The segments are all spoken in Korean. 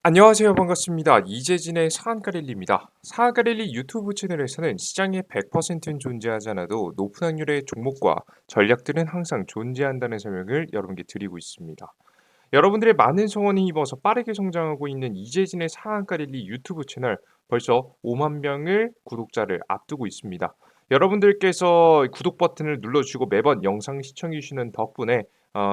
안녕하세요. 반갑습니다. 이재진의 사안가릴리입니다. 사안가릴리 유튜브 채널에서는 시장에 100%는 존재하지 않아도 높은 확률의 종목과 전략들은 항상 존재한다는 설명을 여러분께 드리고 있습니다. 여러분들의 많은 성원에 힘입어서 빠르게 성장하고 있는 이재진의 사안가릴리 유튜브 채널 벌써 5만 명을 구독자를 앞두고 있습니다. 여러분들께서 구독 버튼을 눌러주시고 매번 영상 시청해 주시는 덕분에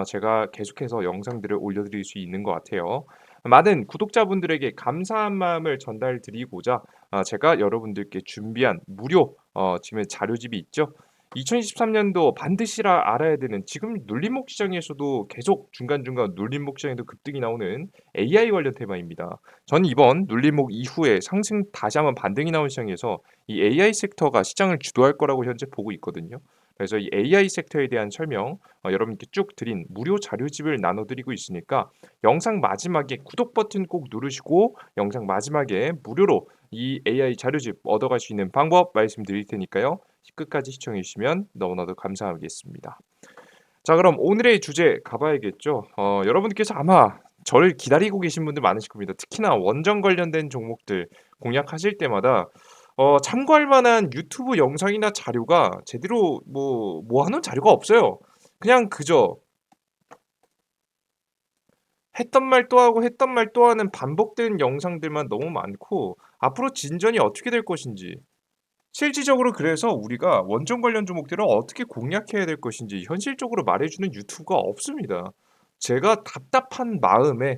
제가 계속해서 영상들을 올려드릴 수 있는 것 같아요. 많은 구독자분들에게 감사한 마음을 전달드리고자 제가 여러분들께 준비한 무료 지금 자료집이 있죠. 2023년도 반드시 알아야 되는 지금 눌림목 시장에서도 계속 중간중간 눌림목 시장에도 급등이 나오는 AI 관련 테마입니다. 저는 이번 눌림목 이후에 상승 다시 한번 반등이 나온 시장에서 이 AI 섹터가 시장을 주도할 거라고 현재 보고 있거든요. 그래서 이 AI 섹터에 대한 설명 여러분께 쭉 드린 무료 자료집을 나눠드리고 있으니까 영상 마지막에 구독 버튼 꼭 누르시고 영상 마지막에 무료로 이 AI 자료집 얻어갈 수 있는 방법 말씀드릴 테니까요. 끝까지 시청해 주시면 너무나도 감사하겠습니다. 자, 그럼 오늘의 주제 가봐야겠죠. 여러분께서 아마 저를 기다리고 계신 분들 많으실 겁니다. 특히나 원전 관련된 종목들 공략하실 때마다 참고할 만한 유튜브 영상이나 자료가 제대로 뭐 하는 자료가 없어요. 그냥 그저 했던 말 또 하고 했던 말 또 하는 반복된 영상들만 너무 많고 앞으로 진전이 어떻게 될 것인지 실질적으로 그래서 우리가 원전 관련 종목들을 어떻게 공략해야 될 것인지 현실적으로 말해주는 유튜브가 없습니다. 제가 답답한 마음에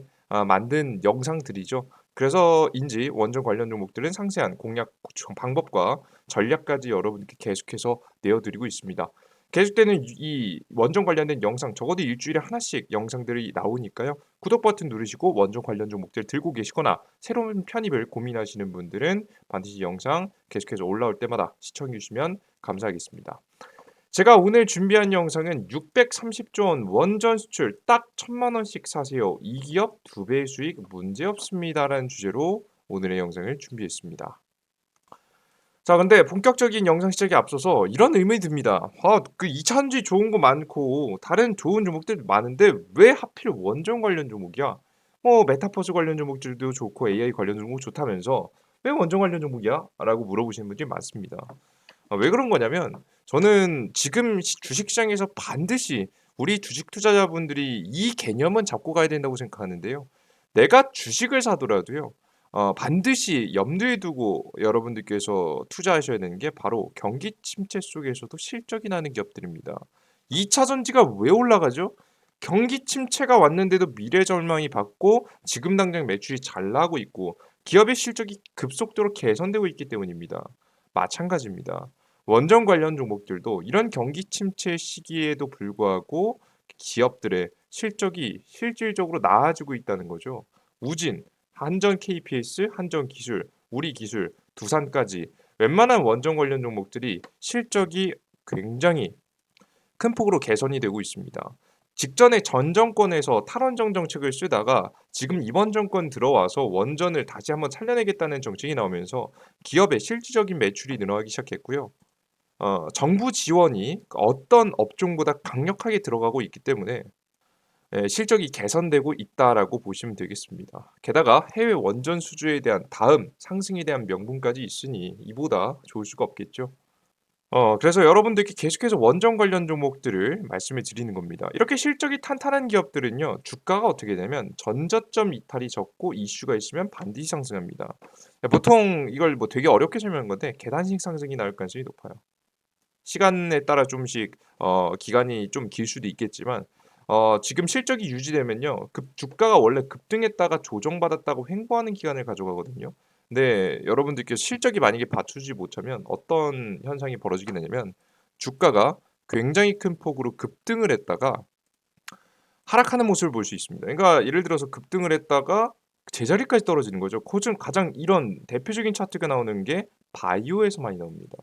만든 영상들이죠. 그래서인지 원전 관련 종목들은 상세한 공략 방법과 전략까지 여러분께 계속해서 내어드리고 있습니다. 계속되는 이 원전 관련된 영상 적어도 일주일에 하나씩 영상들이 나오니까요. 구독 버튼 누르시고 원전 관련 종목들 들고 계시거나 새로운 편입을 고민하시는 분들은 반드시 영상 계속해서 올라올 때마다 시청해 주시면 감사하겠습니다. 제가 오늘 준비한 영상은 630조 원 원전 수출 딱 1,000만 원씩 사세요. 이 기업 2배 수익 문제없습니다라는 주제로 오늘의 영상을 준비했습니다. 자, 근데 본격적인 영상 시작에 앞서서 이런 의문이 듭니다. 그 2차 전지 좋은 거 많고 다른 좋은 종목들 많은데 왜 하필 원전 관련 종목이야? 뭐 메타버스 관련 종목들도 좋고 AI 관련 종목 좋다면서 왜 원전 관련 종목이야? 라고 물어보시는 분들이 많습니다. 왜 그런 거냐면 저는 지금 주식 시장에서 반드시 우리 주식 투자자분들이 이 개념은 잡고 가야 된다고 생각하는데요. 내가 주식을 사더라도요. 반드시 염두에 두고 여러분들께서 투자하셔야 되는 게 바로 경기 침체 속에서도 실적이 나는 기업들입니다. 2차 전지가 왜 올라가죠? 경기 침체가 왔는데도 미래 전망이 밝고 지금 당장 매출이 잘 나고 있고 기업의 실적이 급속도로 개선되고 있기 때문입니다. 마찬가지입니다. 원전 관련 종목들도 이런 경기 침체 시기에도 불구하고 기업들의 실적이 실질적으로 나아지고 있다는 거죠. 우진, 한전 KPS, 한전 기술, 우리 기술, 두산까지 웬만한 원전 관련 종목들이 실적이 굉장히 큰 폭으로 개선이 되고 있습니다. 직전에 전 정권에서 탈원전 정책을 쓰다가 지금 이번 정권 들어와서 원전을 다시 한번 살려내겠다는 정책이 나오면서 기업의 실질적인 매출이 늘어나기 시작했고요. 정부 지원이 어떤 업종보다 강력하게 들어가고 있기 때문에 실적이 개선되고 있다라고 보시면 되겠습니다. 게다가 해외 원전 수주에 대한 다음 상승에 대한 명분까지 있으니 이보다 좋을 수가 없겠죠. 그래서 여러분들께 계속해서 원전 관련 종목들을 말씀을 드리는 겁니다. 이렇게 실적이 탄탄한 기업들은요, 주가가 어떻게 되면 전저점 이탈이 적고 이슈가 있으면 반드시 상승합니다. 보통 이걸 뭐 되게 어렵게 설명한 건데 계단식 상승이 나올 가능성이 높아요. 시간에 따라 좀씩 기간이 좀 길 수도 있겠지만 지금 실적이 유지되면요. 주가가 원래 급등했다가 조정받았다고 횡보하는 기간을 가져가거든요. 근데 여러분들께서 실적이 만약에 받쳐주지 못하면 어떤 현상이 벌어지게 되냐면 주가가 굉장히 큰 폭으로 급등을 했다가 하락하는 모습을 볼 수 있습니다. 그러니까 예를 들어서 급등을 했다가 제자리까지 떨어지는 거죠. 요즘 가장 이런 대표적인 차트가 나오는 게 바이오에서 많이 나옵니다.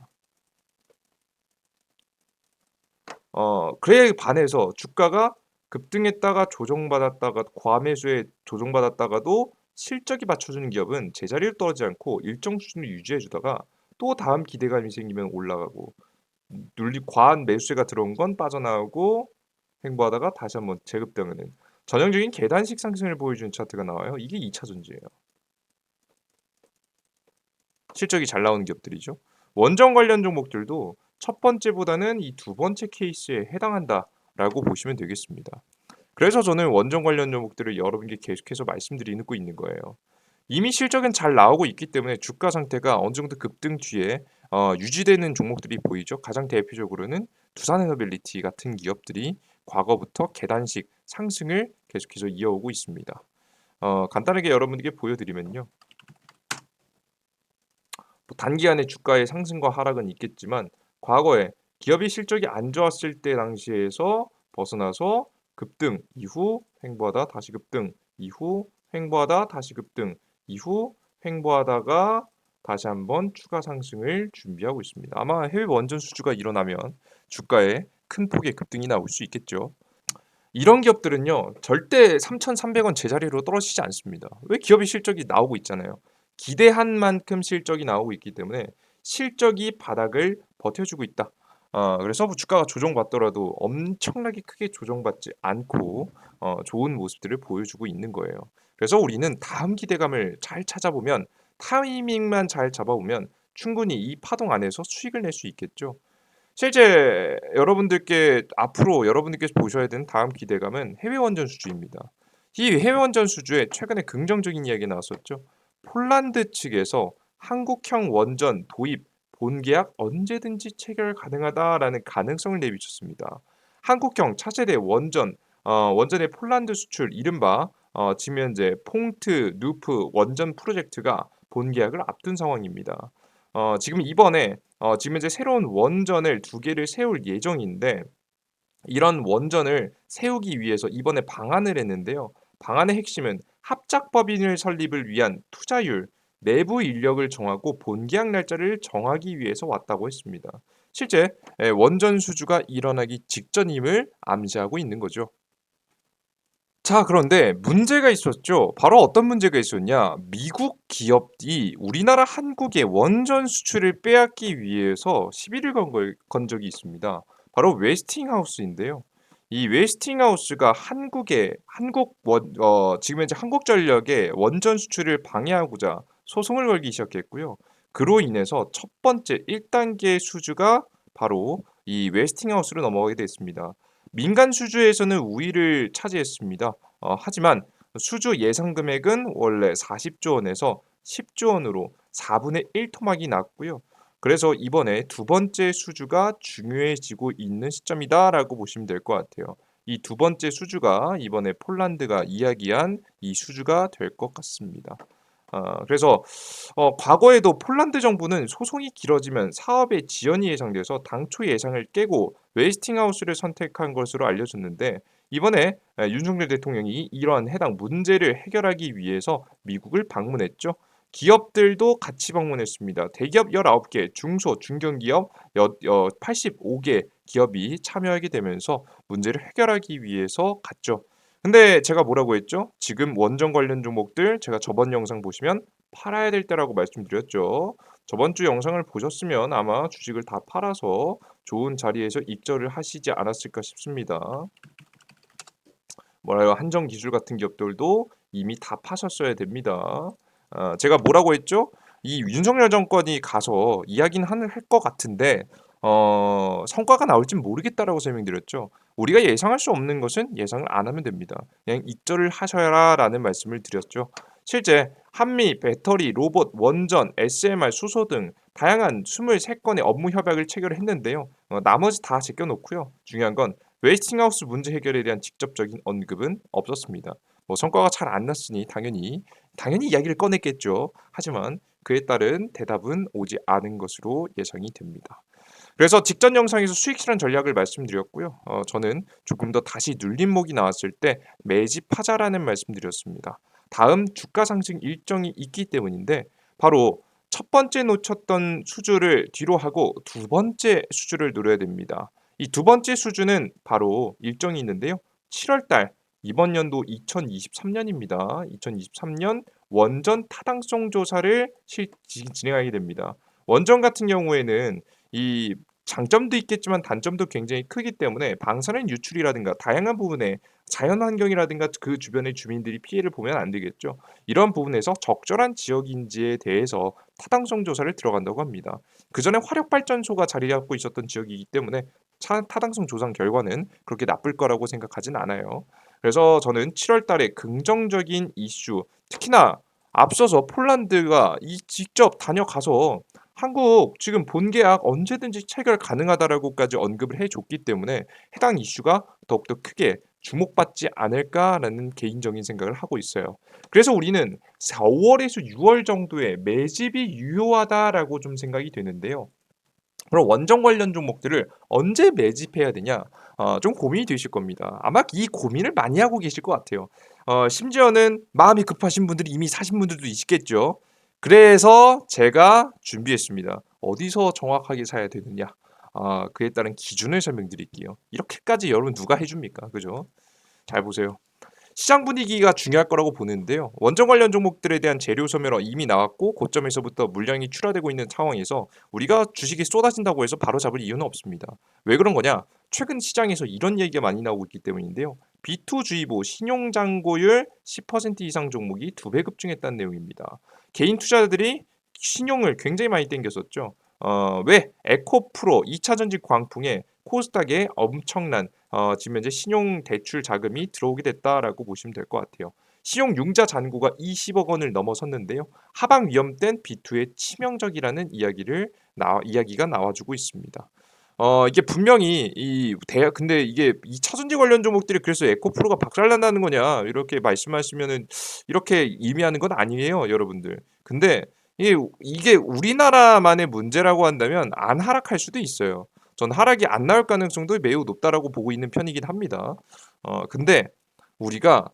그에 반해서 주가가 급등했다가 조정받았다가 과매수에 조정받았다가도 실적이 받쳐주는 기업은 제자리를 떨어지지 않고 일정 수준을 유지해 주다가 또 다음 기대감이 생기면 올라가고 눌리 과한 매수세가 들어온 건 빠져나오고 횡보하다가 다시 한번 재급등하는 전형적인 계단식 상승을 보여주는 차트가 나와요. 이게 2차 전지예요. 실적이 잘 나오는 기업들이죠. 원전 관련 종목들도 첫 번째보다는 이 두 번째 케이스에 해당한다라고 보시면 되겠습니다. 그래서 저는 원전 관련 종목들을 여러분께 계속해서 말씀드리고 있는 거예요. 이미 실적은 잘 나오고 있기 때문에 주가 상태가 어느 정도 급등 뒤에 유지되는 종목들이 보이죠. 가장 대표적으로는 두산에너빌리티 같은 기업들이 과거부터 계단식 상승을 계속해서 이어오고 있습니다. 간단하게 여러분에게 보여드리면요. 단기간에 주가의 상승과 하락은 있겠지만 과거에 기업이 실적이 안 좋았을 때 당시에서 벗어나서 급등 이후 횡보하다 다시 급등 이후 횡보하다 다시 급등 이후 횡보하다가 다시 한번 추가 상승을 준비하고 있습니다. 아마 해외 원전 수주가 일어나면 주가에 큰 폭의 급등이 나올 수 있겠죠. 이런 기업들은요, 절대 3,300원 제자리로 떨어지지 않습니다. 왜? 기업의 실적이 나오고 있잖아요. 기대한 만큼 실적이 나오고 있기 때문에 실적이 바닥을 버텨주고 있다. 그래서 주가가 조정받더라도 엄청나게 크게 조정받지 않고 좋은 모습들을 보여주고 있는 거예요. 그래서 우리는 다음 기대감을 잘 찾아보면 타이밍만 잘 잡아보면 충분히 이 파동 안에서 수익을 낼 수 있겠죠. 실제 여러분들께 앞으로 여러분들께서 보셔야 되는 다음 기대감은 해외 원전 수주입니다. 이 해외 원전 수주에 최근에 긍정적인 이야기 나왔었죠. 폴란드 측에서 한국형 원전 도입 본계약 언제든지 체결 가능하다라는 가능성을 내비쳤습니다. 한국형 차세대 원전 원전의 폴란드 수출 이른바 지금 현재 퐁트 누프 원전 프로젝트가 본계약을 앞둔 상황입니다. 지금 이번에 지금 이제 새로운 원전을 두 개를 세울 예정인데 이런 원전을 세우기 위해서 이번에 방한을 했는데요. 방한의 핵심은 합작법인을 설립을 위한 투자율, 내부 인력을 정하고 본계약 날짜를 정하기 위해서 왔다고 했습니다. 실제 원전 수주가 일어나기 직전임을 암시하고 있는 거죠. 자, 그런데 문제가 있었죠. 바로 어떤 문제가 있었냐? 미국 기업이 우리나라 한국의 원전 수출을 빼앗기 위해서 시비를 건 적이 있습니다. 바로 웨스팅하우스인데요. 이 웨스팅하우스가 지금 현재 한국전력의 원전 수출을 방해하고자 소송을 걸기 시작했고요. 그로 인해서 첫 번째 1단계 수주가 바로 이 웨스팅하우스로 넘어가게 됐습니다. 민간 수주에서는 우위를 차지했습니다. 하지만 수주 예상 금액은 원래 40조 원에서 10조 원으로 4분의 1 토막이 났고요. 그래서 이번에 두 번째 수주가 중요해지고 있는 시점이다라고 보시면 될 것 같아요. 이 두 번째 수주가 이번에 폴란드가 이야기한 이 수주가 될 것 같습니다. 그래서 과거에도 폴란드 정부는 소송이 길어지면 사업의 지연이 예상돼서 당초 예상을 깨고 웨스팅하우스를 선택한 것으로 알려졌는데 이번에 윤석열 대통령이 이러한 해당 문제를 해결하기 위해서 미국을 방문했죠. 기업들도 같이 방문했습니다. 대기업 19개, 중소, 중견기업 85개 기업이 참여하게 되면서 문제를 해결하기 위해서 갔죠. 근데 제가 뭐라고 했죠? 지금 원전 관련 종목들 제가 저번 영상 보시면 팔아야 될 때라고 말씀드렸죠. 저번 주 영상을 보셨으면 아마 주식을 다 팔아서 좋은 자리에서 입절을 하시지 않았을까 싶습니다. 뭐라요? 한정기술 같은 기업들도 이미 다 파셨어야 됩니다. 제가 뭐라고 했죠? 이 윤석열 정권이 가서 이야기는 할 것 같은데 성과가 나올진 모르겠다라고 설명드렸죠. 우리가 예상할 수 없는 것은 예상을 안 하면 됩니다. 그냥 입절을 하셔라라는 말씀을 드렸죠. 실제 한미, 배터리, 로봇, 원전, SMR, 수소 등 다양한 23건의 업무 협약을 체결했는데요. 나머지 다 제껴놓고요. 중요한 건 웨스팅하우스 문제 해결에 대한 직접적인 언급은 없었습니다. 뭐 성과가 잘 안 났으니 당연히 이야기를 꺼냈겠죠. 하지만 그에 따른 대답은 오지 않은 것으로 예상이 됩니다. 그래서 직전 영상에서 수익 실현 전략을 말씀드렸고요. 저는 조금 더 다시 눌림목이 나왔을 때 매집하자라는 말씀드렸습니다. 다음 주가 상승 일정이 있기 때문인데 바로 첫 번째 놓쳤던 수주를 뒤로 하고 두 번째 수주를 노려야 됩니다. 이 두 번째 수주는 바로 일정이 있는데요. 7월 달 이번 연도 2023년입니다. 2023년 원전 타당성 조사를 진행하게 됩니다. 원전 같은 경우에는 이 장점도 있겠지만 단점도 굉장히 크기 때문에 방사능 유출이라든가 다양한 부분에 자연 환경이라든가 그 주변의 주민들이 피해를 보면 안 되겠죠. 이런 부분에서 적절한 지역인지에 대해서 타당성 조사를 들어간다고 합니다. 그전에 화력 발전소가 자리 잡고 있었던 지역이기 때문에 타당성 조사 결과는 그렇게 나쁠 거라고 생각하진 않아요. 그래서 저는 7월 달에 긍정적인 이슈, 특히나 앞서서 폴란드가 직접 다녀가서 한국 지금 본계약 언제든지 체결 가능하다라고까지 언급을 해줬기 때문에 해당 이슈가 더욱더 크게 주목받지 않을까라는 개인적인 생각을 하고 있어요. 그래서 우리는 4월에서 6월 정도에 매집이 유효하다라고 좀 생각이 되는데요. 그럼 원전 관련 종목들을 언제 매집해야 되냐? 좀 고민이 되실 겁니다. 아마 이 고민을 많이 하고 계실 것 같아요. 심지어는 마음이 급하신 분들이 이미 사신 분들도 있겠죠. 그래서 제가 준비했습니다. 어디서 정확하게 사야 되느냐? 그에 따른 기준을 설명드릴게요. 이렇게까지 여러분 누가 해줍니까? 그죠? 잘 보세요. 시장 분위기가 중요할 거라고 보는데요. 원전 관련 종목들에 대한 재료 소멸화 이미 나왔고 고점에서부터 물량이 출하되고 있는 상황에서 우리가 주식이 쏟아진다고 해서 바로 잡을 이유는 없습니다. 왜 그런 거냐? 최근 시장에서 이런 얘기가 많이 나오고 있기 때문인데요. B2주의보 신용잔고율 10% 이상 종목이 2배 급증했다는 내용입니다. 개인 투자자들이 신용을 굉장히 많이 땡겼었죠. 왜? 에코프로, 2차전지 광풍에 코스닥에 엄청난 지금 현재 신용 대출 자금이 들어오게 됐다라고 보시면 될 것 같아요. 신용 융자 잔고가 20억 원을 넘어섰는데요. 하방 위험된 B2의 치명적이라는 이야기가 나와주고 있습니다. 이게 분명히 근데 이게 이 차전지 관련 종목들이 그래서 에코프로가 박살난다는 거냐 이렇게 말씀하시면은 이렇게 의미하는 건 아니에요, 여러분들. 근데 이게 우리나라만의 문제라고 한다면 안 하락할 수도 있어요. 전 하락이 안 나올 가능성도 매우 높다라고 보고 있는 편이긴 합니다. 근데 우리가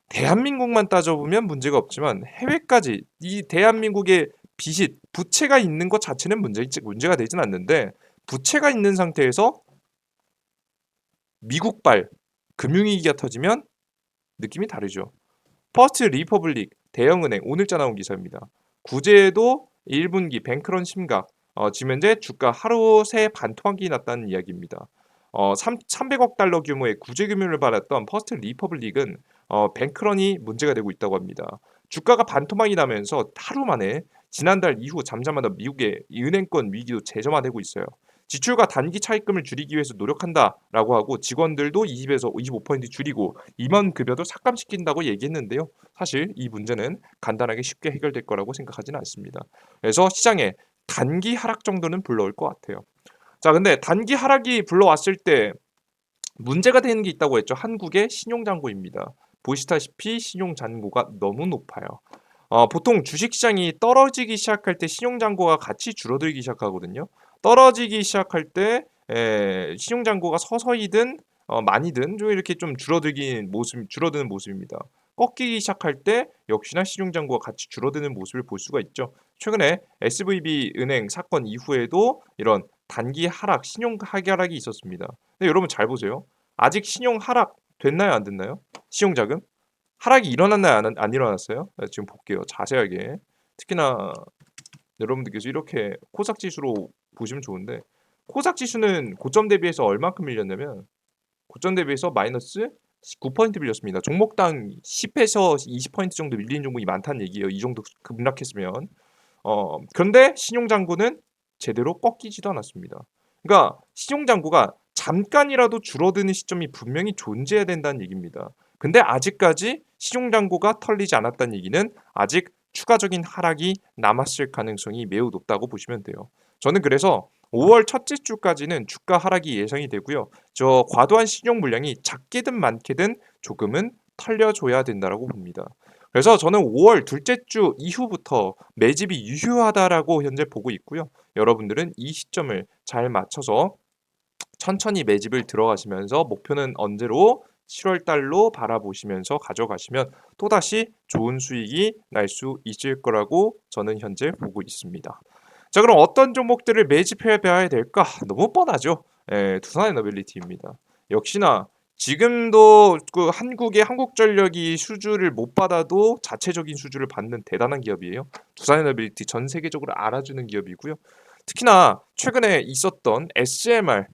대한민국만 따져보면 문제가 없지만 해외까지 이 대한민국의 빚이 부채가 있는 것 자체는 문제가 되진 않는데 부채가 있는 상태에서 미국발 금융위기가 터지면 느낌이 다르죠. 퍼스트 리퍼블릭 대형은행 오늘자 나온 기사입니다. 구제에도 1분기 뱅크런 심각. 지금 현재 주가 하루 새 반토막이 났다는 이야기입니다. 300억 달러 규모의 구제 금융을 받았던 퍼스트 리퍼블릭은 뱅크런이 문제가 되고 있다고 합니다. 주가가 반토막이 나면서 하루 만에 지난달 이후 잠잠하던 미국의 은행권 위기도 재점화되고 있어요. 지출과 단기 차입금을 줄이기 위해서 노력한다라고 하고 직원들도 20에서 25% 줄이고 임원 급여도 삭감시킨다고 얘기했는데요. 사실 이 문제는 간단하게 쉽게 해결될 거라고 생각하지는 않습니다. 그래서 시장에 단기 하락 정도는 불러올 것 같아요. 자, 근데 단기 하락이 불러왔을 때 문제가 되는 게 있다고 했죠. 한국의 신용잔고입니다. 보시다시피 신용잔고가 너무 높아요. 보통 주식시장이 떨어지기 시작할 때 신용잔고가 같이 줄어들기 시작하거든요. 떨어지기 시작할 때 신용잔고가 서서히든 많이든 좀 이렇게 좀 줄어드는 모습입니다. 꺾이기 시작할 때 역시나 신용잔고가 같이 줄어드는 모습을 볼 수가 있죠. 최근에 SVB 은행 사건 이후에도 이런 단기 하락, 신용 하락이 있었습니다. 근데 여러분 잘 보세요. 아직 신용 하락 됐나요, 안 됐나요? 신용 자금? 하락이 일어났나요, 안 일어났어요? 지금 볼게요. 자세하게. 특히나 여러분들께서 이렇게 코스닥 지수로 보시면 좋은데 코스닥 지수는 고점 대비해서 얼마큼 밀렸냐면 고점 대비해서 마이너스 9% 밀렸습니다. 종목당 10에서 20% 정도 밀린 종목이 많다는 얘기예요. 이 정도 급락했으면. 그런데 신용잔고는 제대로 꺾이지도 않았습니다. 그러니까 신용잔고가 잠깐이라도 줄어드는 시점이 분명히 존재해야 된다는 얘기입니다. 근데 아직까지 신용잔고가 털리지 않았다는 얘기는 아직 추가적인 하락이 남았을 가능성이 매우 높다고 보시면 돼요. 저는 그래서 5월 첫째 주까지는 주가 하락이 예상이 되고요. 저 과도한 신용 물량이 작게든 많게든 조금은 털려줘야 된다라고 봅니다. 그래서 저는 5월 둘째 주 이후부터 매집이 유효하다라고 현재 보고 있고요. 여러분들은 이 시점을 잘 맞춰서 천천히 매집을 들어가시면서 목표는 언제로 7월 달로 바라보시면서 가져가시면 또다시 좋은 수익이 날 수 있을 거라고 저는 현재 보고 있습니다. 자, 그럼 어떤 종목들을 매집해 봐야 될까? 너무 뻔하죠. 두산에너빌리티입니다. 역시나 지금도 그 한국의 한국전력이 수주를 못 받아도 자체적인 수주를 받는 대단한 기업이에요. 두산에너빌리티 전 세계적으로 알아주는 기업이고요. 특히나 최근에 있었던 SMR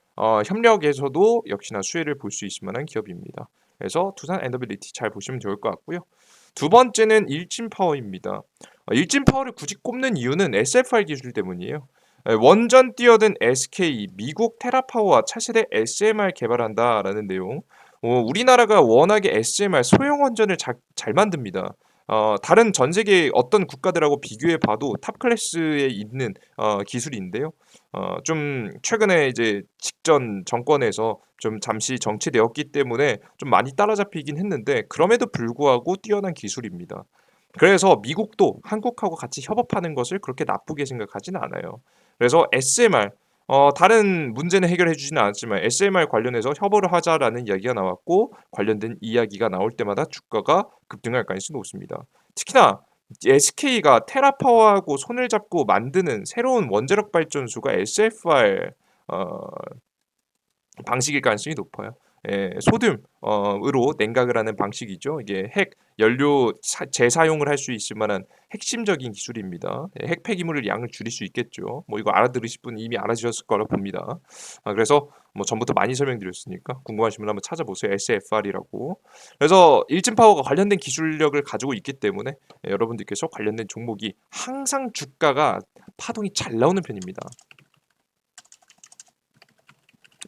협력에서도 역시나 수혜를 볼 수 있을 만한 기업입니다. 그래서 두산 에너빌리티 잘 보시면 좋을 것 같고요. 두 번째는 일진파워입니다. 일진파워를 굳이 꼽는 이유는 SFR 기술 때문이에요. 원전 뛰어든 SK, 미국 테라파워와 차세대 SMR 개발한다라는 내용. 우리나라가 워낙에 SMR 소형 원전을 잘 만듭니다. 다른 전 세계 어떤 국가들하고 비교해 봐도 탑 클래스에 있는 기술인데요. 좀 최근에 이제 직전 정권에서 좀 잠시 정치되었기 때문에 좀 많이 따라잡히긴 했는데 그럼에도 불구하고 뛰어난 기술입니다. 그래서 미국도 한국하고 같이 협업하는 것을 그렇게 나쁘게 생각하지는 않아요. 그래서 SMR 다른 문제는 해결해 주지는 않았지만 SMR 관련해서 협업을 하자라는 이야기가 나왔고 관련된 이야기가 나올 때마다 주가가 급등할 가능성이 높습니다. 특히나 SK가 테라파워하고 손을 잡고 만드는 새로운 원자력 발전소가 SFR 어, 방식일 가능성이 높아요. 소듐으로 냉각을 하는 방식이죠. 이게 핵 연료 재사용을 할 수 있을 만한 핵심적인 기술입니다. 핵 폐기물을 양을 줄일 수 있겠죠. 뭐 이거 알아들으실 분 이미 알아주셨을 거라 봅니다. 그래서 뭐 전부터 많이 설명드렸으니까 궁금하신 분 한번 찾아보세요. SFR이라고. 그래서 일진파워가 관련된 기술력을 가지고 있기 때문에 여러분들께서 관련된 종목이 항상 주가가 파동이 잘 나오는 편입니다.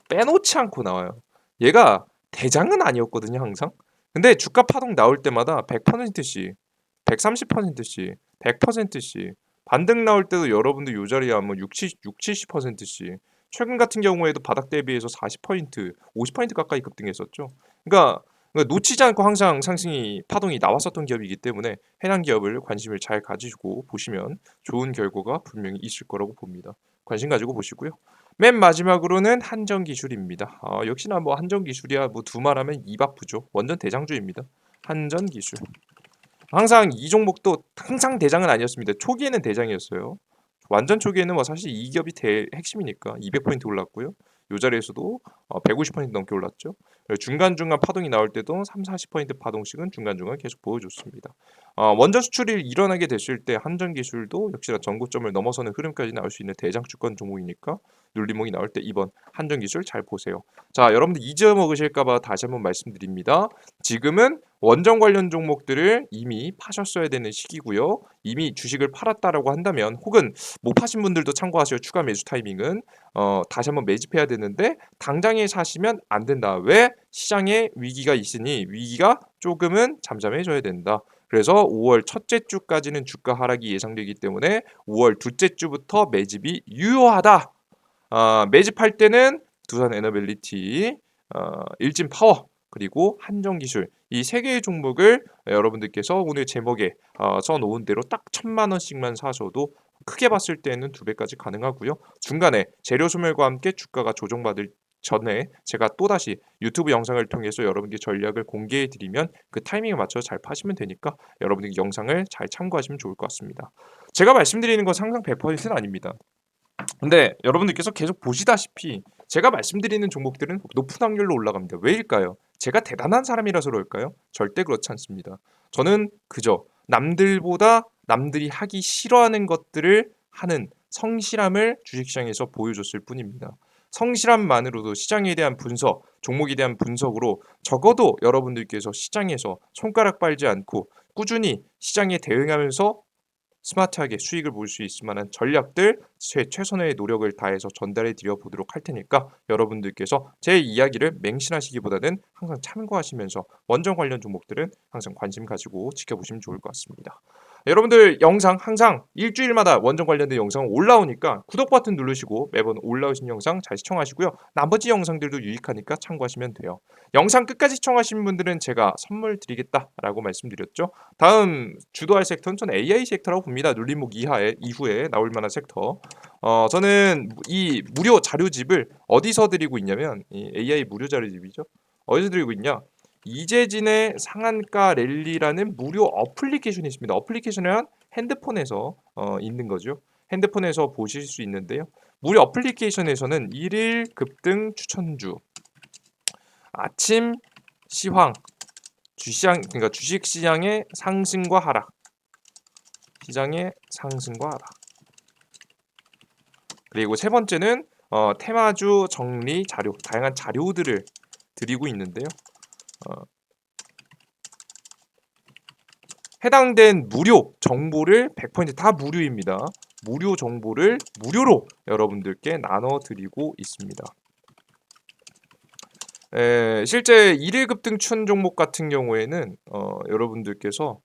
빼놓지 않고 나와요. 얘가 대장은 아니었거든요, 항상. 근데 주가 파동 나올 때마다 100%씩, 130%씩, 100%씩 반등 나올 때도 여러분들 요 자리에 뭐 60, 70%씩 최근 같은 경우에도 바닥 대비해서 40%, 50% 가까이 급등했었죠. 그러니까 놓치지 않고 항상 상승이 파동이 나왔었던 기업이기 때문에 해당 기업을 관심을 잘 가지고 보시면 좋은 결과가 분명히 있을 거라고 봅니다. 관심 가지고 보시고요. 맨 마지막으로는 한전기술입니다. 역시나 뭐 한전기술이야 뭐 두말하면 입 아프죠. 완전 대장주입니다. 한전기술. 항상 이 종목도 항상 대장은 아니었습니다. 초기에는 대장이었어요. 완전 초기에는 뭐 사실 이 기업이 핵심이니까 200% 올랐고요. 요 자리에서도 150% 넘게 올랐죠. 중간중간 파동이 나올 때도 3, 40% 파동씩은 중간중간 계속 보여줬습니다. 원전 수출이 일어나게 됐을 때 한전기술도 역시나 전고점을 넘어서는 흐름까지 나올 수 있는 대장주권 종목이니까 눌림목이 나올 때 이번 한전기술 잘 보세요. 자, 여러분들 잊어먹으실까봐 다시 한번 말씀드립니다. 지금은 원전 관련 종목들을 이미 파셨어야 되는 시기고요. 이미 주식을 팔았다라고 한다면 혹은 못 파신 분들도 참고하세요. 추가 매수 타이밍은 다시 한번 매집해야 되는데 당장에 사시면 안 된다. 왜? 시장에 위기가 있으니 위기가 조금은 잠잠해져야 된다. 그래서 5월 첫째 주까지는 주가 하락이 예상되기 때문에 5월 둘째 주부터 매집이 유효하다. 매집할 때는 두산 에너빌리티, 일진파워 그리고 한전기술 이 세 개의 종목을 여러분들께서 오늘 제목에 써놓은 대로 딱 1,000만 원씩만 사셔도 크게 봤을 때는 2배까지 가능하고요. 중간에 재료 소멸과 함께 주가가 조정받을 전에 제가 또다시 유튜브 영상을 통해서 여러분께 전략을 공개해 드리면 그 타이밍에 맞춰서 잘 파시면 되니까 여러분들 영상을 잘 참고하시면 좋을 것 같습니다. 제가 말씀드리는 건 항상 100%는 아닙니다. 근데 여러분들께서 계속 보시다시피 제가 말씀드리는 종목들은 높은 확률로 올라갑니다. 왜일까요? 제가 대단한 사람이라서 그럴까요? 절대 그렇지 않습니다. 저는 그저 남들보다 남들이 하기 싫어하는 것들을 하는 성실함을 주식시장에서 보여줬을 뿐입니다. 성실함만으로도 시장에 대한 분석, 종목에 대한 분석으로 적어도 여러분들께서 시장에서 손가락 빨지 않고 꾸준히 시장에 대응하면서 스마트하게 수익을 볼 수 있을 만한 전략들 최선의 노력을 다해서 전달해 드려 보도록 할 테니까 여러분들께서 제 이야기를 맹신하시기보다는 항상 참고하시면서 원전 관련 종목들은 항상 관심 가지고 지켜보시면 좋을 것 같습니다. 여러분들 영상 항상 일주일마다 원전 관련된 영상 올라오니까 구독 버튼 누르시고 매번 올라오신 영상 잘 시청하시고요. 나머지 영상들도 유익하니까 참고하시면 돼요. 영상 끝까지 시청하신 분들은 제가 선물 드리겠다라고 말씀드렸죠. 다음 주도할 섹터는 전 AI 섹터라고 봅니다. 눌림목 이후에 나올 만한 섹터. 저는 이 무료 자료집을 어디서 드리고 있냐면 이 AI 무료 자료집이죠. 어디서 드리고 있냐? 이재진의 상한가 랠리라는 무료 어플리케이션이 있습니다. 어플리케이션은 핸드폰에서 있는 거죠. 핸드폰에서 보실 수 있는데요. 무료 어플리케이션에서는 일일 급등 추천주, 아침 시황, 주시장 그러니까 주식 시장의 상승과 하락, 시장의 상승과 하락. 그리고 세 번째는 테마주 정리 자료, 다양한 자료들을 드리고 있는데요. 해당된 무료 정보를 100%다 무료입니다. 무료 정보를 무료로 여러분들께 나눠드리고 있습니다. 실제 1일 급등 추천 종목 같은 경우에는 여러분들께서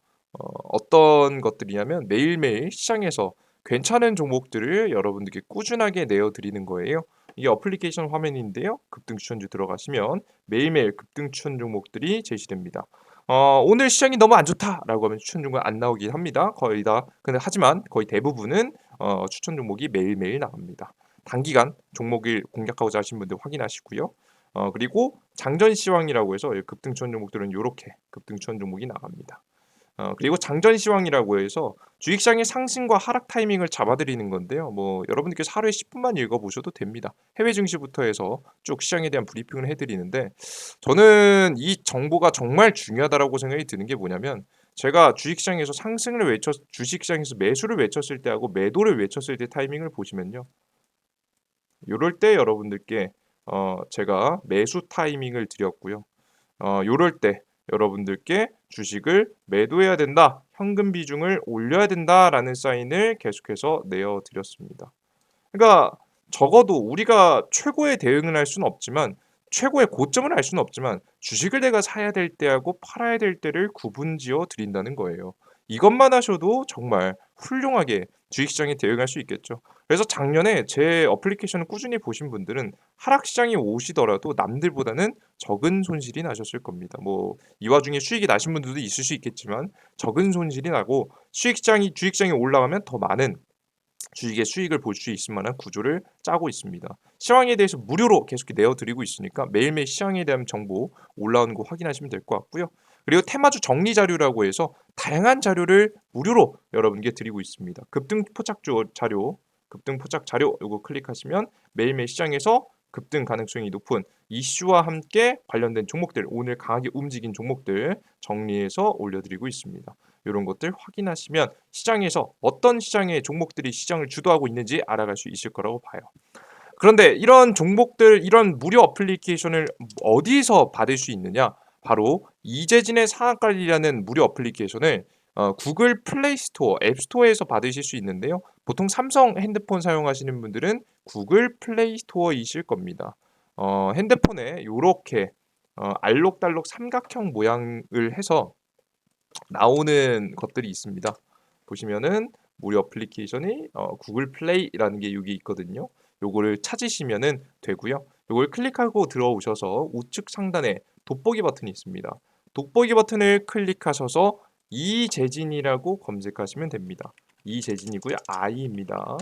어떤 것들이냐면 매일매일 시장에서 괜찮은 종목들을 여러분들께 꾸준하게 내어드리는 거예요. 이게 어플리케이션 화면인데요. 급등 추천주 들어가시면 매일매일 급등 추천 종목들이 제시됩니다. 오늘 시장이 너무 안 좋다라고 하면 추천 종목 안 나오긴 합니다. 거의 다. 근데 하지만 거의 대부분은 추천 종목이 매일매일 나옵니다. 단기간 종목을 공략하고자 하신 분들 확인하시고요. 그리고 장전 시황이라고 해서 급등 추천 종목들은 이렇게 급등 추천 종목이 나갑니다. 그리고 장전 시황이라고 해서 주식시장의 상승과 하락 타이밍을 잡아드리는 건데요. 뭐 여러분들께서 하루에 10분만 읽어보셔도 됩니다. 해외 증시부터 해서 쭉 시장에 대한 브리핑을 해드리는데 저는 이 정보가 정말 중요하다라고 생각이 드는 게 뭐냐면 제가 주식시장에서 상승을 주식시장에서 매수를 외쳤을 때하고 매도를 외쳤을 때 타이밍을 보시면요. 요럴 때 여러분들께 제가 매수 타이밍을 드렸고요. 요럴 때 여러분들께 주식을 매도해야 된다, 현금 비중을 올려야 된다라는 사인을 계속해서 내어드렸습니다. 그러니까 적어도 우리가 최고의 대응을 할 수는 없지만 최고의 고점을 알 수는 없지만 주식을 내가 사야 될 때하고 팔아야 될 때를 구분지어 드린다는 거예요. 이것만 하셔도 정말 훌륭하게 주식시장에 대응할 수 있겠죠. 그래서 작년에 제 어플리케이션을 꾸준히 보신 분들은 하락시장이 오시더라도 남들보다는 적은 손실이 나셨을 겁니다. 뭐 이 와중에 수익이 나신 분들도 있을 수 있겠지만 적은 손실이 나고 주식시장이 올라가면 더 많은 주식의 수익을 볼 수 있을 만한 구조를 짜고 있습니다. 시황에 대해서 무료로 계속 내어드리고 있으니까 매일매일 시황에 대한 정보 올라오는 거 확인하시면 될 것 같고요. 그리고 테마주 정리 자료라고 해서 다양한 자료를 무료로 여러분께 드리고 있습니다. 급등 포착 자료 이거 클릭하시면 매일매일 시장에서 급등 가능성이 높은 이슈와 함께 관련된 종목들, 오늘 강하게 움직인 종목들 정리해서 올려드리고 있습니다. 이런 것들 확인하시면 시장에서 어떤 시장의 종목들이 시장을 주도하고 있는지 알아갈 수 있을 거라고 봐요. 그런데 이런 종목들, 이런 무료 어플리케이션을 어디서 받을 수 있느냐? 바로 이재진의 상한관리라는 무료 어플리케이션을 구글 플레이 스토어, 앱 스토어에서 받으실 수 있는데요. 보통 삼성 핸드폰 사용하시는 분들은 구글 플레이 스토어이실 겁니다. 핸드폰에 이렇게 알록달록 삼각형 모양을 해서 나오는 것들이 있습니다. 보시면은 무료 어플리케이션이 구글 플레이라는 게 여기 있거든요. 요거를 찾으시면은 되고요. 요걸 클릭하고 들어오셔서 우측 상단에 돋보기 버튼이 있습니다. 돋보기 버튼을 클릭하셔서 이재진이라고 검색하시면 됩니다. 이재진이고요. I입니다.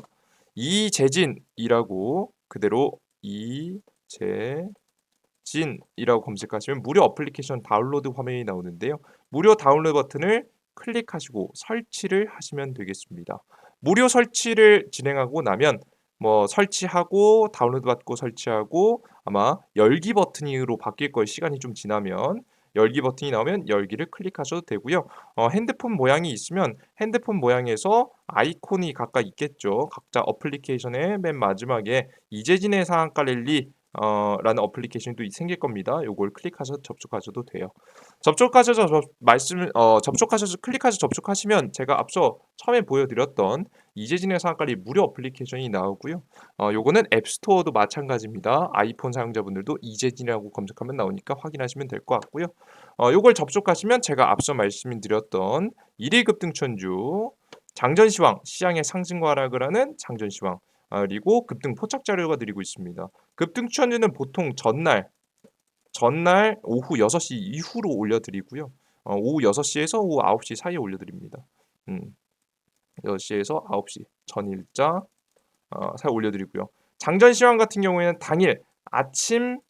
이재진이라고 그대로 이재진이라고 검색하시면 무료 어플리케이션 다운로드 화면이 나오는데요. 무료 다운로드 버튼을 클릭하시고 설치를 하시면 되겠습니다. 무료 설치를 진행하고 나면 뭐 설치하고 다운로드 받고 설치하고 아마 열기 버튼으로 바뀔 거예요. 시간이 좀 지나면 열기 버튼이 나오면 열기를 클릭하셔도 되고요. 핸드폰 모양이 있으면 핸드폰 모양에서 아이콘이 각각 있겠죠. 각자 어플리케이션의 맨 마지막에 이재진의 상한가 랠리 라는 어플리케이션이 또 생길 겁니다. 요걸 클릭하셔서 접속하셔도 돼요. 접속하셔서 클릭하셔서 접속하시면 제가 앞서 처음에 보여드렸던 이재진의 상한가리 무료 어플리케이션이 나오고요. 요거는 앱스토어도 마찬가지입니다. 아이폰 사용자분들도 이재진이라고 검색하면 나오니까 확인하시면 될 것 같고요. 요걸 접속하시면 제가 앞서 말씀드렸던 1일 급등천주 장전시황, 시장의 상승과 하락을 하는 장전시황, 그리고 급등 포착 자료가 드리고 있습니다. 급등 추천주는 보통 전날 오후 6시 이후로 올려드리고요. 오후 6시에서 오후 9시 사이에 올려드립니다. 6시에서 9시 전일자 사이에 올려드리고요. 장전 시황 같은 경우에는 당일 아침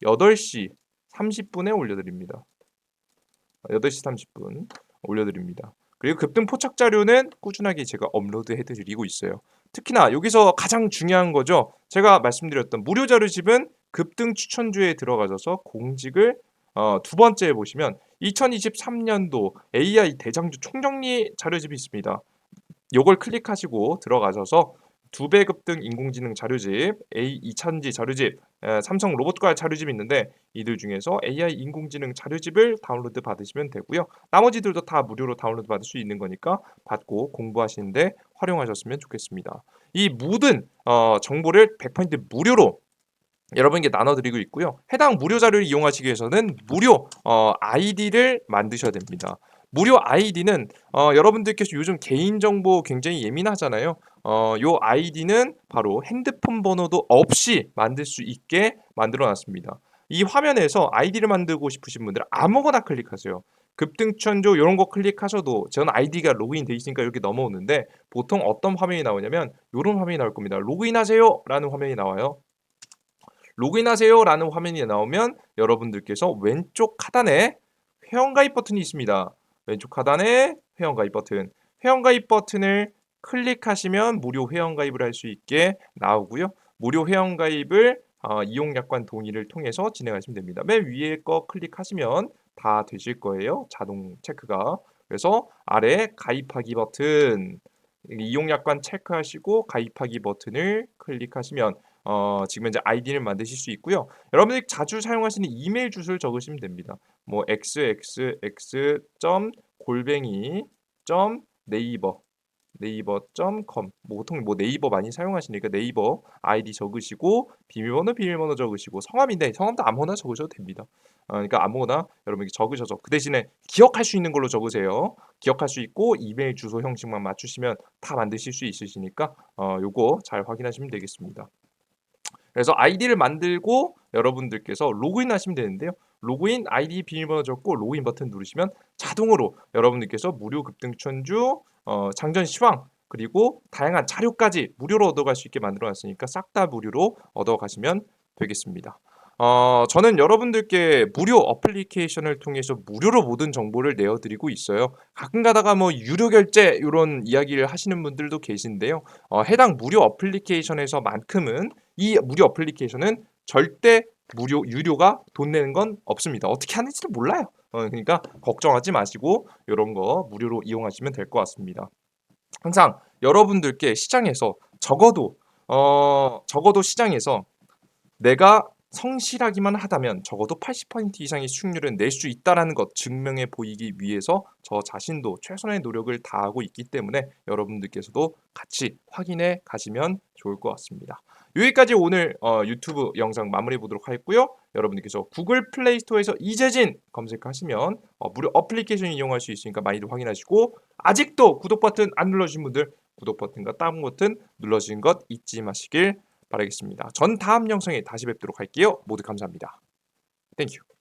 8시 30분에 올려드립니다. 8시 30분 올려드립니다. 그리고 급등 포착 자료는 꾸준하게 제가 업로드 해드리고 있어요. 특히나 여기서 가장 중요한 거죠. 제가 말씀드렸던 무료 자료집은 급등 추천주에 들어가셔서 공직을 두 번째에 보시면 2023년도 AI 대장주 총정리 자료집이 있습니다. 요걸 클릭하시고 들어가셔서 2배 급등 인공지능 자료집, A2000지 자료집, 삼성 로봇과 자료집이 있는데 이들 중에서 AI 인공지능 자료집을 다운로드 받으시면 되고요. 나머지들도 다 무료로 다운로드 받을 수 있는 거니까 받고 공부하시는데 활용하셨으면 좋겠습니다. 이 모든 정보를 100% 무료로 여러분께 나눠드리고 있고요. 해당 무료 자료를 이용하시기 위해서는 무료 아이디를 만드셔야 됩니다. 무료 아이디는 여러분들께서 요즘 개인정보 굉장히 예민하잖아요. 요 아이디는 바로 핸드폰 번호도 없이 만들 수 있게 만들어 놨습니다. 이 화면에서 아이디를 만들고 싶으신 분들은 아무거나 클릭하세요. 급등천조 이런 거 클릭하셔도 저는 아이디가 로그인 돼 있으니까 이렇게 넘어오는데 보통 어떤 화면이 나오냐면 이런 화면이 나올 겁니다. 로그인하세요 라는 화면이 나와요. 로그인하세요 라는 화면이 나오면 여러분들께서 왼쪽 하단에 회원가입 버튼이 있습니다. 왼쪽 하단에 회원가입 버튼. 회원가입 버튼을 클릭하시면 무료 회원가입을 할 수 있게 나오고요. 무료 회원가입을 이용약관 동의를 통해서 진행하시면 됩니다. 맨 위에 거 클릭하시면 다 되실 거예요. 자동 체크가. 그래서 아래 가입하기 버튼 이용약관 체크하시고 가입하기 버튼을 클릭하시면 지금 현재 아이디를 만드실 수 있고요. 여러분들이 자주 사용하시는 이메일 주소를 적으시면 됩니다. 뭐 xxx.골뱅이.네이버.com 보통 뭐 네이버 많이 사용하시니까 네이버 아이디 적으시고 비밀번호 적으시고 성함인데 성함도 아무거나 적으셔도 됩니다. 그러니까 아무거나 여러분이 적으셔서 그 대신에 기억할 수 있는 걸로 적으세요. 기억할 수 있고 이메일 주소 형식만 맞추시면 다 만드실 수 있으시니까 요거 잘 확인하시면 되겠습니다. 그래서 아이디를 만들고 여러분들께서 로그인 하시면 되는데요. 로그인 아이디 비밀번호 적고 로그인 버튼 누르시면 자동으로 여러분들께서 무료 급등천주 장전 시황 그리고 다양한 자료까지 무료로 얻어갈 수 있게 만들어 놨으니까 싹 다 무료로 얻어가시면 되겠습니다. 저는 여러분들께 무료 어플리케이션을 통해서 무료로 모든 정보를 내어드리고 있어요. 가끔 가다가 뭐 유료 결제 이런 이야기를 하시는 분들도 계신데요. 해당 무료 어플리케이션에서만큼은 이 무료 어플리케이션은 절대 유료가 돈 내는 건 없습니다. 어떻게 하는지도 몰라요. 그러니까 걱정하지 마시고 이런 거 무료로 이용하시면 될 것 같습니다. 항상 여러분들께 시장에서 적어도 시장에서 내가 성실하기만 하다면 적어도 80% 이상의 수익률은 낼 수 있다라는 것 증명해 보이기 위해서 저 자신도 최선의 노력을 다하고 있기 때문에 여러분들께서도 같이 확인해 가시면 좋을 것 같습니다. 여기까지 오늘 유튜브 영상 마무리해 보도록 하겠고요. 여러분들께서 구글 플레이 스토어에서 이재진 검색하시면 무료 어플리케이션 이용할 수 있으니까 많이들 확인하시고 아직도 구독 버튼 안 눌러주신 분들 구독 버튼과 다운 버튼 눌러주신 것 잊지 마시길 바라겠습니다. 전 다음 영상에 다시 뵙도록 할게요. 모두 감사합니다. 땡큐.